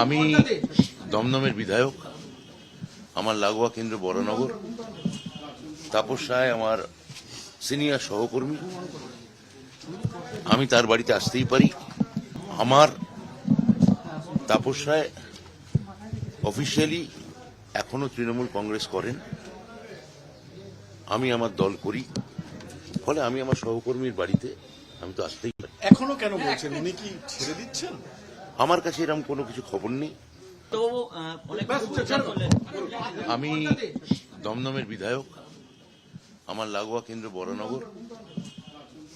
আমি দমদমের বিধায়ক, আমার লাগোয়া কেন্দ্র বরানগর। তাপস রায় আমার সিনিয়র সহকর্মী, আমি তার বাড়িতে আসতেই পারি। আমার তাপস রায় অফিসিয়ালি এখনো তৃণমূল কংগ্রেস করেন, আমি আমার দল করি, ফলে আমি আমার সহকর্মীর বাড়িতে আমি তো আসতেই পারি। এখনো কেন বলছেন, উনি কি ছেড়ে দিচ্ছেন? আমার কাছে এরকম কোনো কিছু খবর নেই। আমি দমদমের বিধায়ক, আমার লাগোয়া কেন্দ্র বরানগর।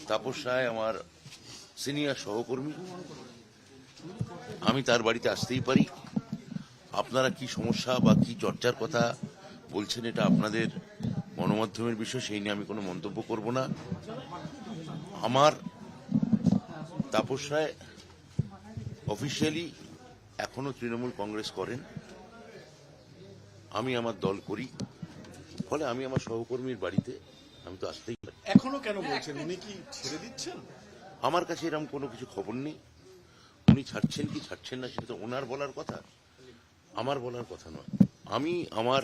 তাপস রায় আমার সিনিয়র সহকর্মী, আমি তার বাড়িতে আসতেই পারি। আপনারা কি সমস্যা বা কি চর্চার কথা বলছেন এটা আপনাদের গণমাধ্যমের বিষয়, সেই নিয়ে আমি কোনো মন্তব্য করব না। আমার তাপস রায় অফিসিয়ালি এখনো তৃণমূল কংগ্রেস করেন, আমি আমার দল করি, ফলে আমি আমার সহকর্মীর বাড়িতে আমি তো আসতেই পারি। এখনো কেন বলছেন, উনি কি ছেড়ে দিচ্ছেন? আমার কাছে এরকম কোনো কিছু খবর নেই। উনি ছাড়ছেন কি ছাড়ছেন না সেটা তো ওনার বলার কথা, আমার বলার কথা নয়। আমি আমার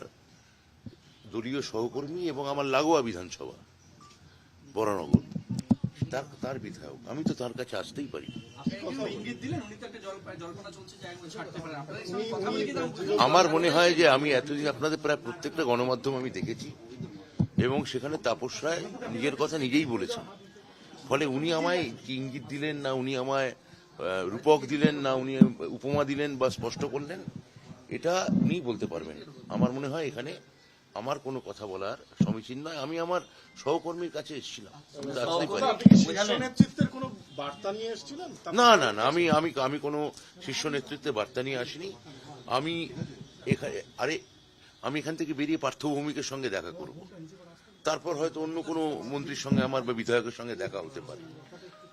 দলীয় সহকর্মী এবং আমার লাগোয়া বিধানসভা বরানগর তার বিধায়ক, আমি তো তার কাছে আসতেই পারি। আমার মনে হয় যে আমি এতদিন আপনাদের প্রায় প্রত্যেকটা গণমাধ্যম আমি দেখেছি এবং সেখানে তাপস রায় নিজের কথা নিজেই বলেছেন। ফলে উনি আমায় কি ইঙ্গিত দিলেন, না উনি আমায় রূপক দিলেন, না উনি উপমা দিলেন বা স্পষ্ট করলেন, এটা উনি বলতে পারবেন। আমার মনে হয় এখানে আমার কোনো কথা বলার সমীচীন নয়। আমি আমার সহকর্মীর কাছে এসেছিলাম, আমি তো আসতেই পারি। শীর্ষ নেতৃত্বের কোনো বার্তা নিয়ে এসেছিলেন? না না না, আমি আমি আমি কোনো শীর্ষ নেতৃত্বে বার্তা নিয়ে আসিনি। আমি আমি এখান থেকে বেরিয়ে পার্থভূমিকের সঙ্গে দেখা করব, তারপর হয়তো অন্য কোনো মন্ত্রীর সঙ্গে আমার বা বিধায়কের সঙ্গে দেখা হতে পারে।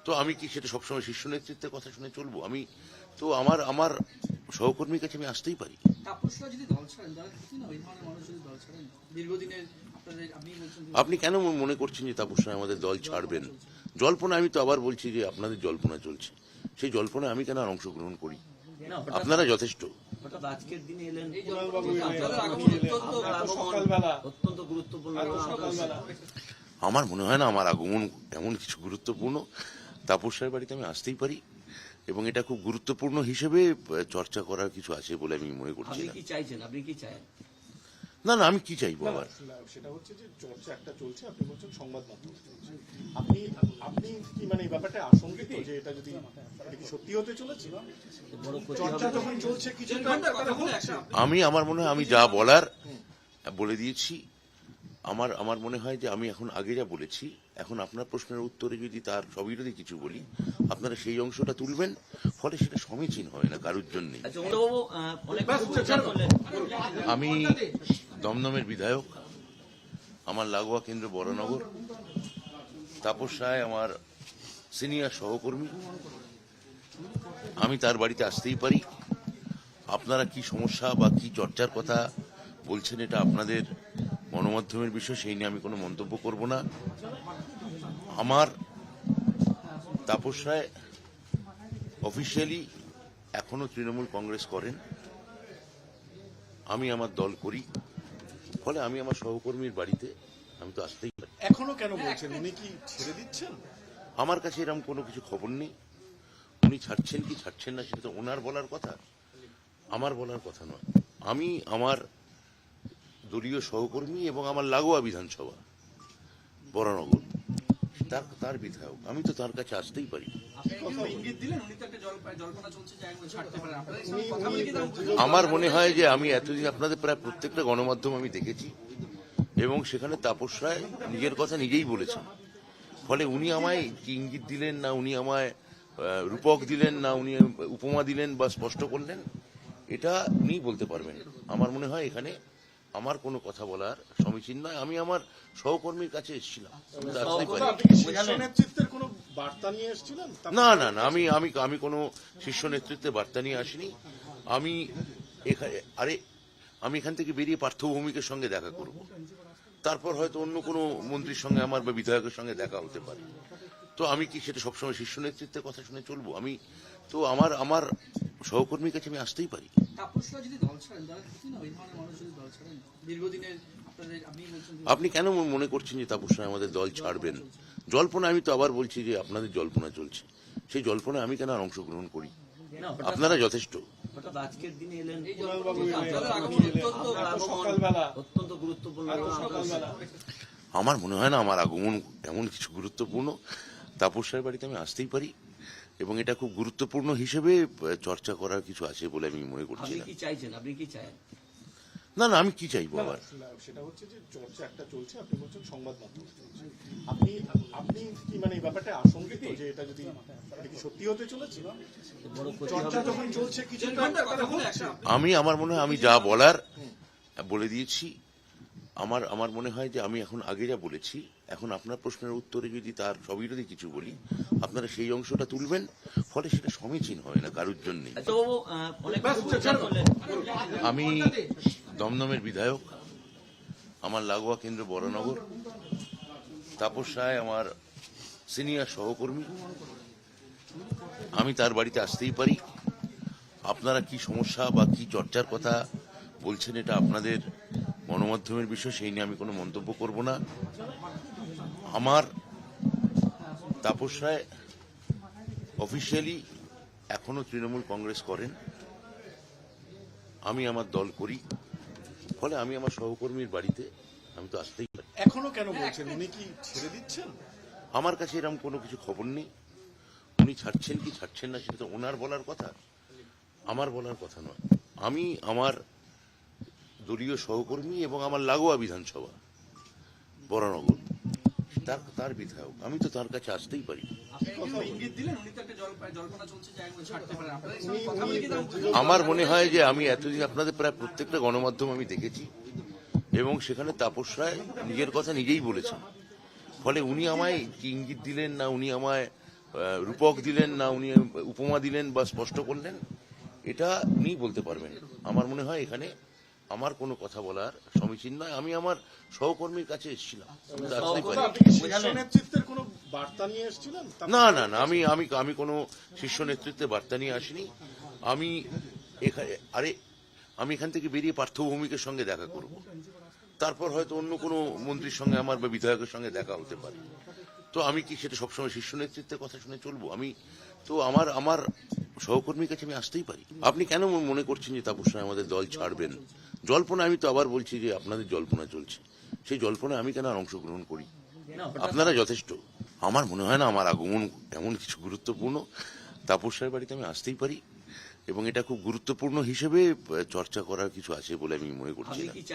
তো আমি কি সেটা সবসময় শীর্ষ নেতৃত্বের কথা শুনে চলবো? আমি তো আমার সহকর্মীর কাছে আমি আসতেই পারি। আপনি কেন মনে করছেন যে তাপস রায় আমাদের দল ছাড়বেন? জল্পনা, আমি তো আবার বলছি যে আপনাদের জল্পনা চলছে, সেই জল্পনায় আমি কেন আর অংশগ্রহণ করি? আপনারা যথেষ্ট। আজকের দিনে এলেন, অত্যন্ত গুরুত্বপূর্ণ। আমার মনে হয় না আমার আগমন এমন কিছু গুরুত্বপূর্ণ। তাপস রায়ের বাড়িতে আমি আসতেই পারি এবং এটা খুব গুরুত্বপূর্ণ হিসেবে চর্চা করার কিছু আছে বলে আমি মনে করছি না। আপনি কি চাইছেন? আপনি কি চান? না না, আমি কি চাইবো আবার? সেটা হচ্ছে যে চর্চা একটা চলছে, আপনি বলছেন সংবাদ মাধ্যম চলছে। আপনি আপনি কি মানে এই ব্যাপারটা আশঙ্কিত যে এটা যদি এটা কি সত্যি হতে চলেছে? চর্চা যখন চলছে কিছু আমি আমার মনে হয় আমি যা বলার বলে দিয়েছি। আমার মনে হয় যে আমি এখন আগে যা বলেছি, এখন আপনার প্রশ্নের উত্তরে যদি তার সবিরোধী কিছু বলি, আপনারা সেই অংশটা তুলবেন, ফলে সেটা সমীচীন হয় না কারোর জন্যই। আমি দমদমের বিধায়ক, আমার লাগোয়া কেন্দ্র বরানগর। তাপস রায় আমার সিনিয়র সহকর্মী, আমি তার বাড়িতে আসতেই পারি। আপনারা কি সমস্যা বা কি চর্চার কথা বলছেন এটা আপনাদের গণমাধ্যমের বিষয়, সেই নিয়ে আমি কোনো মন্তব্য করব না। আমার তাপস রায় অফিসিয়ালি এখনো তৃণমূল কংগ্রেস করেন, আমি আমার দল করি, ফলে আমি আমার সহকর্মীর বাড়িতে আমি তো আসতেই পারি। এখনো কেন বলছেন, উনি কি ছেড়ে দিচ্ছেন? আমার কাছে এরকম কোনো কিছু খবর নেই। উনি ছাড়ছেন কি ছাড়ছেন না সেটা তো ওনার বলার কথা, আমার বলার কথা নয়। আমি আমার দলীয় সহকর্মী এবং আমার লাগোয়া বিধানসভা বরানগর তার বিধায়ক, আমি তো তার কাছে আসতেই পারি। আমার মনে হয় যে আমি এতদিন আপনাদের প্রায় প্রত্যেকটা গণমাধ্যম আমি দেখেছি এবং সেখানে তাপস রায় নিজের কথা নিজেই বলেছেন। ফলে উনি আমায় কি ইঙ্গিত দিলেন, না উনি আমায় রূপক দিলেন, না উনি উপমা দিলেন বা স্পষ্ট করলেন, এটা উনি বলতে পারবেন। আমার মনে হয় এখানে আমার কোনো কথা বলার সমীচীন নয়। আমি আমার সহকর্মীর কাছে এসেছিলাম, আমি তো আসতেই পারি। শীর্ষ নেতৃত্বের কোনো বার্তা নিয়ে এসেছিলেন? না না না, আমি কোনো শীর্ষ নেতৃত্বে বার্তা নিয়ে আসিনি। আমি আমি এখান থেকে বেরিয়ে পার্থভূমিকের সঙ্গে দেখা করব, তারপর হয়তো অন্য কোনো মন্ত্রীর সঙ্গে আমার বা বিধায়কের সঙ্গে দেখা হতে পারে। তো আমি কি সেটা সবসময় শীর্ষ নেতৃত্বের কথা শুনে চলবো? আমি তো আমার আমার সহকর্মীর কাছে আমি আসতেই পারি। তাপসরা যদি দল ছাড়েন, যারা খুশি না, ওই ধরনের মানুষ যদি দল ছাড়েন, দীর্ঘদিনের আপনাদের, আপনি বলছেন যে আপনি কেন মনে করছেন যে তাপস রায় আমাদের দল ছাড়বেন? জল্পনা, আমি তো আবার বলছি যে আপনাদের জল্পনা চলছে, সেই জল্পনায় আমি কেন আর অংশগ্রহণ করি? না, আপনারা যথেষ্ট। হঠাৎ আজকের দিনে এলেন, কুণালবাবু আপনার এলেন, আগমন সকালবেলা। অত্যন্ত গুরুত্বপূর্ণ। আমার মনে হয় না আমার আগমন এমন কিছু গুরুত্বপূর্ণ। তাপস রায়ের বাড়িতে আমি আসতেই পারি এবং এটা খুব গুরুত্বপূর্ণ হিসেবে চর্চা করার কিছু আছে বলে আমি মনে করছি আপনি না। কি চাইছেন? আপনি কি চান? না না, আমি কি চাইবো আবার? সেটা হচ্ছে যে চর্চা একটা চলছে, আপনি বলছেন সংবাদ মাধ্যম চলছে। আপনি আপনি কি মানে এই ব্যাপারটা আশঙ্কিত যে এটা যদি এটা কি সত্যি হতে চলেছে? বড় ক্ষতি চর্চা হবে। যখন চলছে কিছু তো একটা হচ্ছে। আমার মনে হয় আমি যা বলার বলে দিয়েছি। আমার মনে হয় যে আমি এখন আগে যা বলেছি, এখন আপনার প্রশ্নের উত্তরে যদি তার সবিরোধী কিছু বলি, আপনারা সেই অংশটা তুলবেন, ফলে সেটা সমীচীন হয় না কারোর জন্যই। তো বাবু, অনেক প্রচার করলেন। আমি দমদমের বিধায়ক, আমার লাগোয়া কেন্দ্র বরানগর। তাপস রায় আমার সিনিয়র সহকর্মী, আমি তার বাড়িতে আসতেই পারি। আপনারা কি সমস্যা বা কি চর্চার কথা বলছেন, এটা আপনাদের গণমাধ্যমের বিষয়, সেই নিয়ে আমি কোনো মন্তব্য করব না। আমার তাপস রায় অফিসিয়ালি এখনো তৃণমূল কংগ্রেস করেন, আমি আমার দল করি, ফলে আমি আমার সহকর্মীর বাড়িতে আমি তো আসতেই পারি। এখনো কেন বলছেন? উনি কি ছেড়ে দিচ্ছেন? আমার কাছে এরকম কোনো কিছু খবর নেই। উনি ছাড়ছেন কি ছাড়ছেন না সেটা তো ওনার বলার কথা, আমার বলার কথা নয়। আমি আমার দলীয় সহকর্মী এবং আমার লাগোয়া বিধানসভা বরানগর, তার বিধায়ক, আমি তো তার কাছে আসতেই পারি। আপনি কিন্তু ইঙ্গিত দিলেন, উনি তো একটা জল্পনা চলছে যে একবার ছাড়তে পারেন। আপনাদের সঙ্গে কথা বলে কি আমার মনে হয় যে আমি এতদিন আপনাদের প্রায় প্রত্যেকটা গণমাধ্যম আমি দেখেছি এবং সেখানে তাপস রায় নিজের কথা নিজেই বলেছেন। ফলে উনি আমায় কি ইঙ্গিত দিলেন, না উনি আমায় রূপক দিলেন, না উনি উপমা দিলেন বা স্পষ্ট করলেন, এটা উনিই বলতে পারবেন। আমার মনে হয় এখানে আমার কোনো কথা বলার সমীচীন নয়। আমি আমার সহকর্মীর কাছে এসেছিলাম, আমি তো আসতেই পারি। আপনি কি শীর্ষ নেতৃত্বের কোনো বার্তা নিয়ে এসেছিলেন? না না না, আমি কোনো শীর্ষ নেতৃত্বে বার্তা নিয়ে আসিনি। আমি আমি এখান থেকে বেরিয়ে পার্থ ভৌমিকের সঙ্গে দেখা করব, তারপর হয়তো অন্য কোনো মন্ত্রীর সঙ্গে আমার বা বিধায়কের সঙ্গে দেখা হতে পারে। তো আমি কি সেটা সবসময় শীর্ষ নেতৃত্বের কথা শুনে চলবো? আমি তো আমার সহকর্মীর কাছে আমি আসতেই পারি। আপনি কেন মনে করছেন যে তাপস রায় আমাদের দল ছাড়বেন? জল্পনা, আমি তো আবার বলছি যে আপনাদের জল্পনা চলছে, সেই জল্পনায় আমি কেন আর অংশগ্রহণ করি? না, আপনারা যথেষ্ট। আমার মনে হয় না আমার আগমন এমন কিছু গুরুত্বপূর্ণ। তাপস রায়ের বাড়িতে আমি আসতেই পারি এবং এটা খুব গুরুত্বপূর্ণ হিসেবে চর্চা করার কিছু আছে বলে আমি মনে করছি আপনি না। কি